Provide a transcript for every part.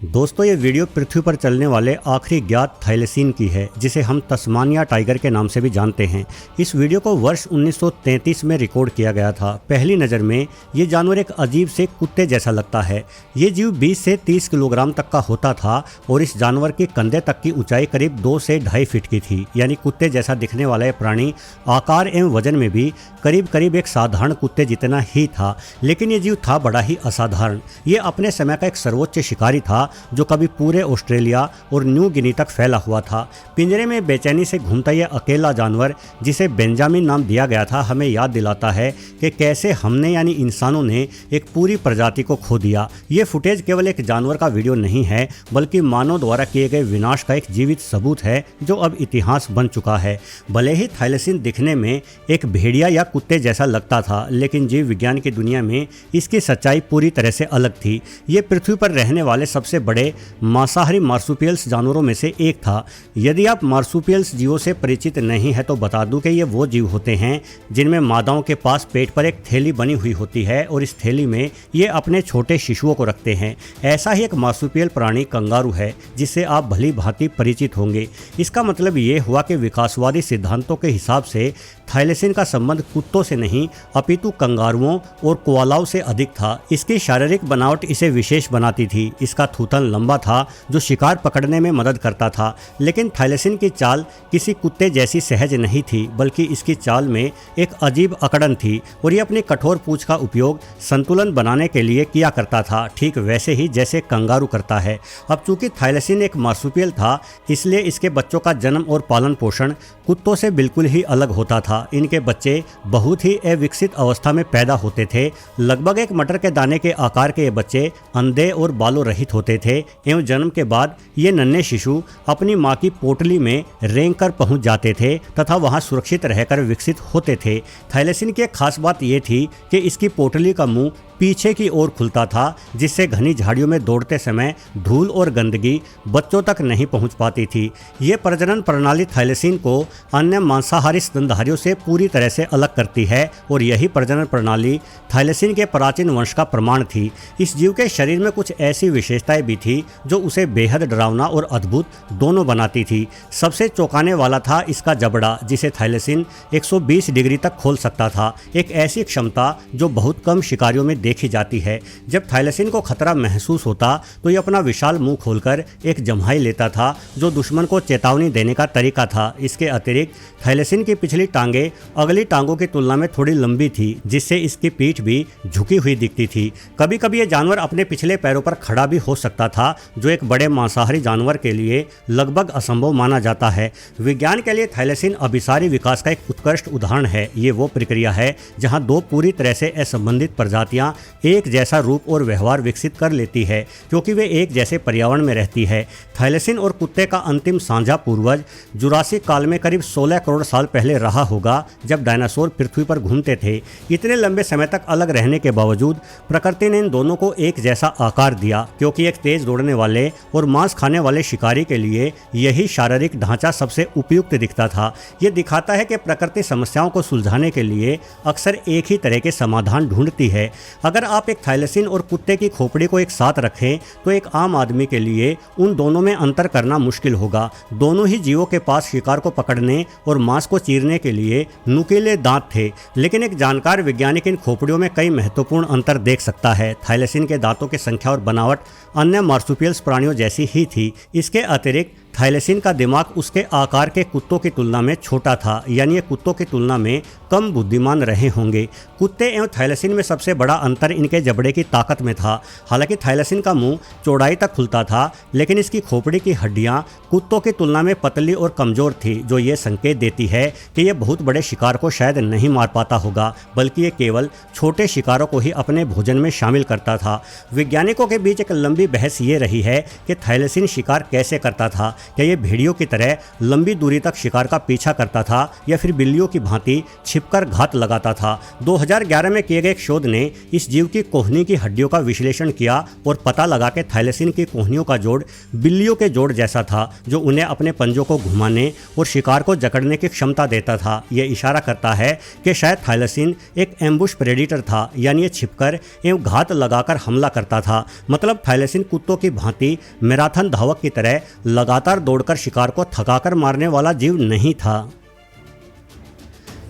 दोस्तों, ये वीडियो पृथ्वी पर चलने वाले आखिरी ज्ञात थाइलेसीन की है, जिसे हम तस्मानिया टाइगर के नाम से भी जानते हैं। इस वीडियो को वर्ष 1933 में रिकॉर्ड किया गया था। पहली नज़र में ये जानवर एक अजीब से कुत्ते जैसा लगता है। ये जीव 20 से 30 किलोग्राम तक का होता था और इस जानवर की कंधे तक की ऊंचाई करीब 2 से 2.5 फीट की थी। यानी कुत्ते जैसा दिखने वाला ये प्राणी आकार एवं वजन में भी करीब एक साधारण कुत्ते जितना ही था, लेकिन ये जीव था बड़ा ही असाधारण। ये अपने समय का एक सर्वोच्च शिकारी था जो कभी पूरे ऑस्ट्रेलिया और न्यू गिनी तक फैला हुआ था। पिंजरे में बेचैनी से घूमता यह अकेला जानवर, जिसे बेंजामिन नाम दिया गया था, हमें याद दिलाता है कि कैसे हमने यानी इंसानों ने एक पूरी प्रजाति को खो दिया। ये फुटेज केवल एक जानवर का वीडियो नहीं है, बल्कि मानव द्वारा किए गए विनाश का एक जीवित सबूत है जो अब इतिहास बन चुका है। भले ही थाइलेसीन दिखने में एक भेड़िया या कुत्ते जैसा लगता था, लेकिन जीव विज्ञान की दुनिया में इसकी सच्चाई पूरी तरह से अलग थी। ये पृथ्वी पर रहने वाले सबसे बड़े मांसाहारी मार्सुपियल्स जानवरों में से एक था। यदि आप मार्सुपियल्स जीवों से परिचित नहीं है तो बता दूं कि ये वो जीव होते हैं जिनमें मादाओं के पास पेट पर एक थैली बनी हुई होती है और इस थैली में ये अपने छोटे शिशुओं को रखते हैं। ऐसा ही एक मार्सुपियल प्राणी कंगारू है, जिससे आप भली भांति परिचित होंगे। इसका मतलब ये हुआ कि विकासवादी सिद्धांतों के हिसाब से थाइलेसीन का संबंध कुत्तों से नहीं अपितु कंगारुओं और कोआलाओं से अधिक था। इसकी शारीरिक बनावट इसे विशेष बनाती थी। इसका थूथन लंबा था जो शिकार पकड़ने में मदद करता था, लेकिन थाइलेसीन की चाल किसी कुत्ते जैसी सहज नहीं थी, बल्कि इसकी चाल में एक अजीब अकड़न थी और ये अपनी कठोर पूंछ का उपयोग संतुलन बनाने के लिए किया करता था, ठीक वैसे ही जैसे कंगारू करता है। अब चूंकि थाइलेसीन एक मार्सुपियल था, इसलिए इसके बच्चों का जन्म और पालन पोषण कुत्तों से बिल्कुल ही अलग होता था। इनके बच्चे बहुत ही अविकसित अवस्था में पैदा होते थे। लगभग एक मटर के दाने के आकार के ये बच्चे अंधे और बालों रहित होते थे एवं जन्म के बाद ये नन्हे शिशु अपनी मां की पोटली में रेंग कर पहुंच जाते थे तथा वहां सुरक्षित रहकर विकसित होते थे। थाइलेसीन की एक खास बात ये थी कि इसकी पोटली का मुंह पीछे की ओर खुलता था, जिससे घनी झाड़ियों में दौड़ते समय धूल और गंदगी बच्चों तक नहीं पहुंच पाती थी। ये प्रजनन प्रणाली थाइलेसीन को अन्य मांसाहारी स्तनधारियों से पूरी तरह से अलग करती है और यही प्रजनन प्रणाली थाइलेसीन के प्राचीन वंश का प्रमाण थी। इस जीव के शरीर में कुछ ऐसी विशेषताएं भी थी जो उसे बेहद डरावना और अद्भुत दोनों बनाती थी। सबसे चौंकाने वाला था इसका जबड़ा, जिसे थाइलेसीन 120 डिग्री तक खोल सकता था। एक ऐसी क्षमता जो बहुत कम शिकारियों में देखी जाती है। जब थाइलेसीन को खतरा महसूस होता तो ये अपना विशाल मुंह खोलकर एक जम्हाई लेता था, जो दुश्मन को चेतावनी देने का तरीका था। इसके अतिरिक्त थाइलेसीन की पिछली टांगें अगली टांगों की तुलना में थोड़ी लंबी थी, जिससे इसकी पीठ भी झुकी हुई दिखती थी। कभी कभी ये जानवर अपने पिछले पैरों पर खड़ा भी हो सकता था, जो एक बड़े मांसाहारी जानवर के लिए लगभग असंभव माना जाता है। विज्ञान के लिए थाइलेसीन अभिसारी विकास का एक उत्कृष्ट उदाहरण है। ये वो प्रक्रिया है जहां दो पूरी तरह से असंबंधित प्रजातियां एक जैसा रूप और व्यवहार विकसित कर लेती है, क्योंकि वे एक जैसे पर्यावरण में रहती है। थाइलेसीन और कुत्ते का अंतिम साझा पूर्वज जुरासिक काल में करीब 16 करोड़ साल पहले रहा होगा, जब डायनासोर पृथ्वी पर घूमते थे। इतने लंबे समय तक अलग रहने के बावजूद प्रकृति ने इन दोनों को एक जैसा आकार दिया, क्योंकि एक तेज दौड़ने वाले और मांस खाने वाले शिकारी के लिए यही शारीरिक ढांचा सबसे उपयुक्त दिखता था। यह दिखाता है कि प्रकृति समस्याओं को सुलझाने के लिए अक्सर एक ही तरह के समाधान ढूंढती है। अगर आप एक थाइलेसीन और कुत्ते की खोपड़ी को एक साथ रखें तो एक आम आदमी के लिए उन दोनों में अंतर करना मुश्किल होगा। दोनों ही जीवों के पास शिकार को पकड़ने और मांस को चीरने के लिए नुकीले दांत थे, लेकिन एक जानकार वैज्ञानिक इन खोपड़ियों में कई महत्वपूर्ण अंतर देख सकता है। थाइलेसीन के दांतों की संख्या और बनावट अन्य मार्सुपियल्स प्राणियों जैसी ही थी। इसके अतिरिक्त थाइलेसीन का दिमाग उसके आकार के कुत्तों की तुलना में छोटा था, यानी ये कुत्तों की तुलना में कम बुद्धिमान रहे होंगे। कुत्ते एवं थाइलेसीन में सबसे बड़ा अंतर इनके जबड़े की ताकत में था। हालांकि थाइलेसीन का मुंह चौड़ाई तक खुलता था, लेकिन इसकी खोपड़ी की हड्डियां कुत्तों की तुलना में पतली और कमजोर थी, जो ये संकेत देती है कि यह बहुत बड़े शिकार को शायद नहीं मार पाता होगा, बल्कि ये केवल छोटे शिकारों को ही अपने भोजन में शामिल करता था। वैज्ञानिकों के बीच एक लंबी बहस ये रही है कि थाइलेसीन शिकार कैसे करता था। क्या ये भेड़ियों की तरह लंबी दूरी तक शिकार का पीछा करता था या फिर बिल्लियों की भांति छिपकर घात लगाता था। 2011 में किए गए एक शोध ने इस जीव की कोहनी की हड्डियों का विश्लेषण किया और पता लगा कि थाइलेसीन की कोहनियों का जोड़ बिल्लियों के जोड़ जैसा था, जो उन्हें अपने पंजों को घुमाने और शिकार को जकड़ने की क्षमता देता था। यह इशारा करता है कि शायद थाइलेसीन एक एम्बुश प्रेडिटर था, यानी ये छिपकर एवं घात लगाकर हमला करता था। मतलब थाइलेसीन कुत्तों की भांति मैराथन धावक की तरह लगातार दौड़कर शिकार को थकाकर मारने वाला जीव नहीं था।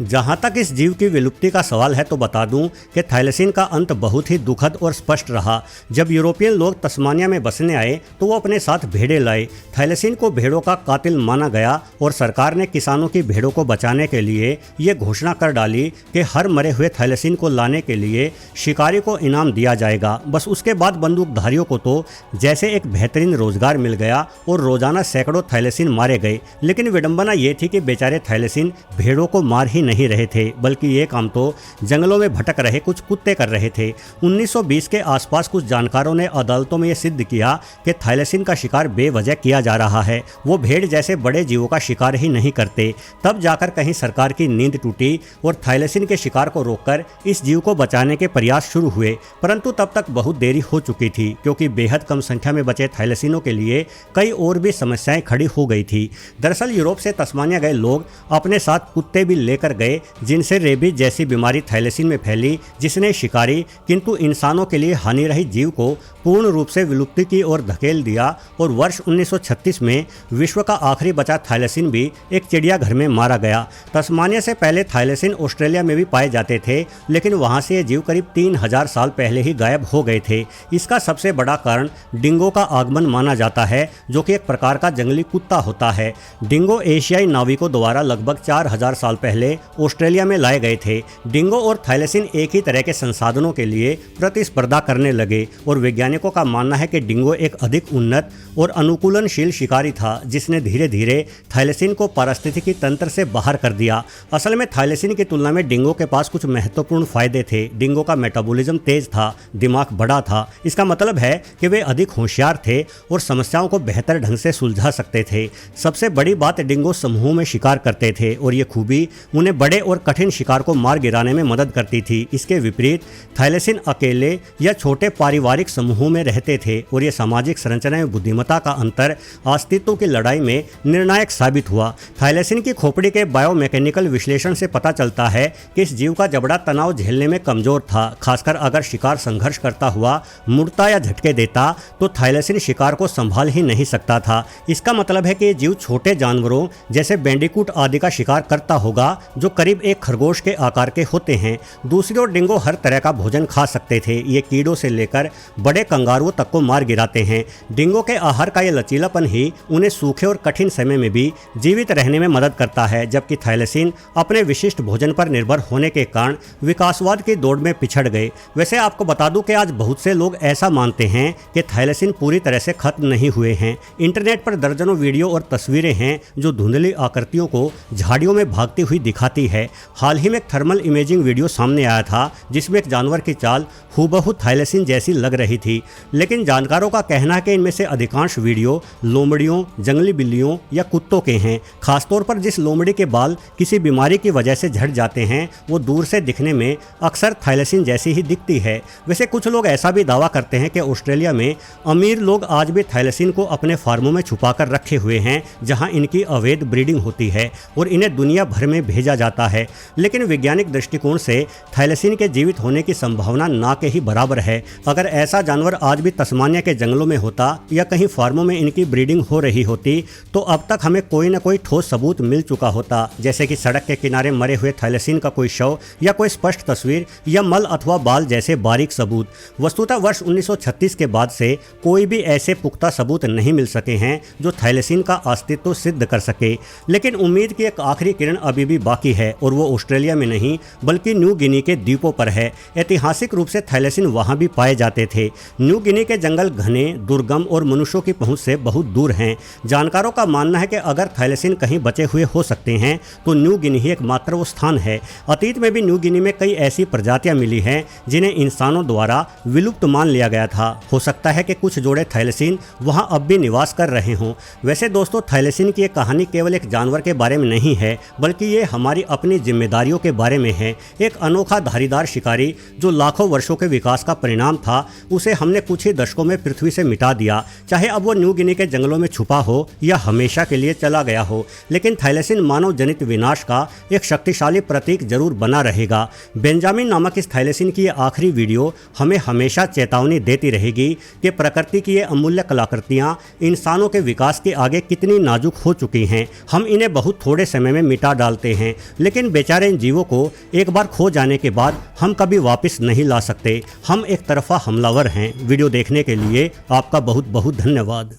जहाँ तक इस जीव की विलुप्ति का सवाल है तो बता दूं कि थाइलेसीन का अंत बहुत ही दुखद और स्पष्ट रहा। जब यूरोपियन लोग तस्मानिया में बसने आए तो वो अपने साथ भेड़ें लाए। थाइलेसीन को भेड़ों का कातिल माना गया और सरकार ने किसानों की भेड़ों को बचाने के लिए ये घोषणा कर डाली कि हर मरे हुए थाइलेसीन को लाने के लिए शिकारी को इनाम दिया जाएगा। बस उसके बाद बंदूकधारियों को तो जैसे एक बेहतरीन रोजगार मिल गया और रोजाना सैकड़ों थाइलेसीन मारे गए। लेकिन विडंबना ये थी कि बेचारे थाइलेसीन भेड़ों को मार ही नहीं रहे थे, बल्कि ये काम तो जंगलों में भटक रहे कुछ कुत्ते कर रहे थे। 1920 के आसपास कुछ जानकारों ने अदालतों में यह सिद्ध किया कि थाइलेसीन का शिकार बेवजह किया जा रहा है, वो भेड़ जैसे बड़े जीवों का शिकार ही नहीं करते। तब जाकर कहीं सरकार की नींद टूटी और थाइलेसीन के शिकार को रोककर इस जीव को बचाने के प्रयास शुरू हुए, परंतु तब तक बहुत देरी हो चुकी थी, क्योंकि बेहद कम संख्या में बचे थाइलेसीनों के लिए कई और भी समस्याएं खड़ी हो गई थी। दरअसल यूरोप से तस्मानिया गए लोग अपने साथ कुत्ते भी लेकर गए, जिनसे रेबीज जैसी बीमारी थाइलेसीन में फैली, जिसने शिकारी किंतु इंसानों के लिए हानि रहित जीव को पूर्ण रूप से विलुप्ति की ओर धकेल दिया। और वर्ष 1936 में विश्व का आखिरी बचा थाइलेसीन भी एक चिड़ियाघर में मारा गया। तस्मानिया से पहले थाइलेसीन ऑस्ट्रेलिया में भी पाए जाते थे, लेकिन वहां से ये जीव करीब 3000 साल पहले ही गायब हो गए थे। इसका सबसे बड़ा कारण डिंगो का आगमन माना जाता है, जो कि एक प्रकार का जंगली कुत्ता होता है। डिंगो एशियाई नाविकों द्वारा लगभग 4000 साल पहले ऑस्ट्रेलिया में लाए गए थे। डिंगो और थाइलेसीन एक ही तरह के संसाधनों के लिए प्रतिस्पर्धा करने लगे और वैज्ञानिकों का मानना है कि डिंगो एक अधिक उन्नत और अनुकूलनशील शिकारी था, जिसने धीरे धीरे थाइलेसीन को पारिस्थितिकी तंत्र से बाहर कर दिया। असल में थाइलेसीन की तुलना में डिंगो के पास कुछ महत्वपूर्ण फायदे थे। डिंगो का मेटाबॉलिज्म तेज था, दिमाग बड़ा था। इसका मतलब है कि वे अधिक होशियार थे और समस्याओं को बेहतर ढंग से सुलझा सकते थे। सबसे बड़ी बात, डिंगो समूह में शिकार करते थे और ये खूबी उन्हें बड़े और कठिन शिकार को मार गिराने में मदद करती थी। इसके विपरीत थाइलेसीन अकेले या छोटे पारिवारिक समूहों में रहते थे और ये सामाजिक संरचना में बुद्धिमत्ता का अंतर अस्तित्व की लड़ाई में निर्णायक साबित हुआ। थाइलेसीन की खोपड़ी के बायोमैकेनिकल विश्लेषण से पता चलता है कि इस जीव का जबड़ा तनाव झेलने में कमजोर था। खासकर अगर शिकार संघर्ष करता हुआ मुड़ता या झटके देता तो थाइलेसीन शिकार को संभाल ही नहीं सकता था। इसका मतलब है कि ये जीव छोटे जानवरों जैसे बैंडिकूट आदि का शिकार करता होगा, जो करीब एक खरगोश के आकार के होते हैं। दूसरी ओर डिंगो हर तरह का भोजन खा सकते थे। ये कीड़ों से लेकर बड़े कंगारुओं तक को मार गिराते हैं। डिंगो के आहार का ये लचीलापन ही उन्हें सूखे और कठिन समय में भी जीवित रहने में मदद करता है, जबकि थाइलेसीन अपने विशिष्ट भोजन पर निर्भर होने के कारण विकासवाद की दौड़ में पिछड़ गए। वैसे आपको बता दूं कि आज बहुत से लोग ऐसा मानते हैं कि थाइलेसीन पूरी तरह से खत्म नहीं हुए हैं। इंटरनेट पर दर्जनों वीडियो और तस्वीरें हैं जो धुंधली आकृतियों को झाड़ियों में भागती हुई दिखाती है। हाल ही में एक थर्मल इमेजिंग वीडियो सामने आया था, जिसमें एक जानवर की चाल हूबहू थाइलेसीन जैसी लग रही थी। लेकिन जानकारों का कहना है कि इनमें से अधिकांश वीडियो लोमड़ियों, जंगली बिल्लियों या कुत्तों के हैं। खासतौर पर जिस लोमड़ी के बाल किसी बीमारी की वजह से झड़ जाते हैं, वो दूर से दिखने में अक्सर थाइलेसीन जैसी ही दिखती है। वैसे कुछ लोग ऐसा भी दावा करते हैं कि ऑस्ट्रेलिया में अमीर लोग आज भी थाइलेसीन को अपने फार्मों में छुपाकर रखे हुए हैं, जहां इनकी अवैध ब्रीडिंग होती है और इन्हें दुनिया भर में भेजा जाता है। लेकिन वैज्ञानिक दृष्टिकोण से थाइलेसीन के जीवित होने की संभावना ना के ही बराबर है। अगर ऐसा जानवर आज भी तस्मानिया के जंगलों में होता या कहीं फार्मों में इनकी ब्रीडिंग हो रही होती, तो अब तक हमें कोई ना कोई ठोस सबूत मिल चुका होता, जैसे कि सड़क के किनारे मरे हुए थाइलेसीन का कोई शव या कोई स्पष्ट तस्वीर या मल अथवा बाल जैसे बारीक सबूत। वस्तुतः वर्ष 1936 के बाद से कोई भी ऐसे पुख्ता सबूत नहीं मिल सके हैं जो थाइलेसीन का अस्तित्व सिद्ध कर सके। लेकिन उम्मीद की एक आखिरी किरण अभी भी बाकी बाकी है और वो ऑस्ट्रेलिया में नहीं बल्कि न्यू गिनी के द्वीपों पर है। ऐतिहासिक रूप से थैलेसीन वहाँ भी पाए जाते थे। न्यू गिनी के जंगल घने, दुर्गम और मनुष्यों की पहुँच से बहुत दूर हैं। जानकारों का मानना है कि अगर थैलेसीन कहीं बचे हुए हो सकते हैं तो न्यू गिनी ही एकमात्र वो स्थान है। अतीत में भी न्यू गिनी में कई ऐसी प्रजातियां मिली हैं जिन्हें इंसानों द्वारा विलुप्त मान लिया गया था। हो सकता है कि कुछ जोड़े थैलेसीन वहां अब भी निवास कर रहे हों। वैसे दोस्तों, थैलेसीन की ये कहानी केवल एक जानवर के बारे में नहीं है बल्कि ये हमारी अपनी जिम्मेदारियों के बारे में है। एक अनोखा धारीदार शिकारी जो लाखों वर्षों के विकास का परिणाम था, उसे हमने कुछ ही दशकों में पृथ्वी से मिटा दिया। चाहे अब वो न्यू गिनी के जंगलों में छुपा हो या हमेशा के लिए चला गया हो, लेकिन थैलेसीन मानव जनित विनाश का एक शक्तिशाली प्रतीक जरूर बना रहेगा। बेंजामिन नामक इस थैलेसीन की ये आखिरी वीडियो हमें हमेशा चेतावनी देती रहेगी कि प्रकृति की ये अमूल्य कलाकृतियां इंसानों के विकास के आगे कितनी नाजुक हो चुकी हैं। हम इन्हें बहुत थोड़े समय में मिटा डालते हैं, लेकिन बेचारे इन जीवों को एक बार खो जाने के बाद हम कभी वापस नहीं ला सकते। हम एक तरफा हमलावर हैं। वीडियो देखने के लिए आपका बहुत बहुत धन्यवाद।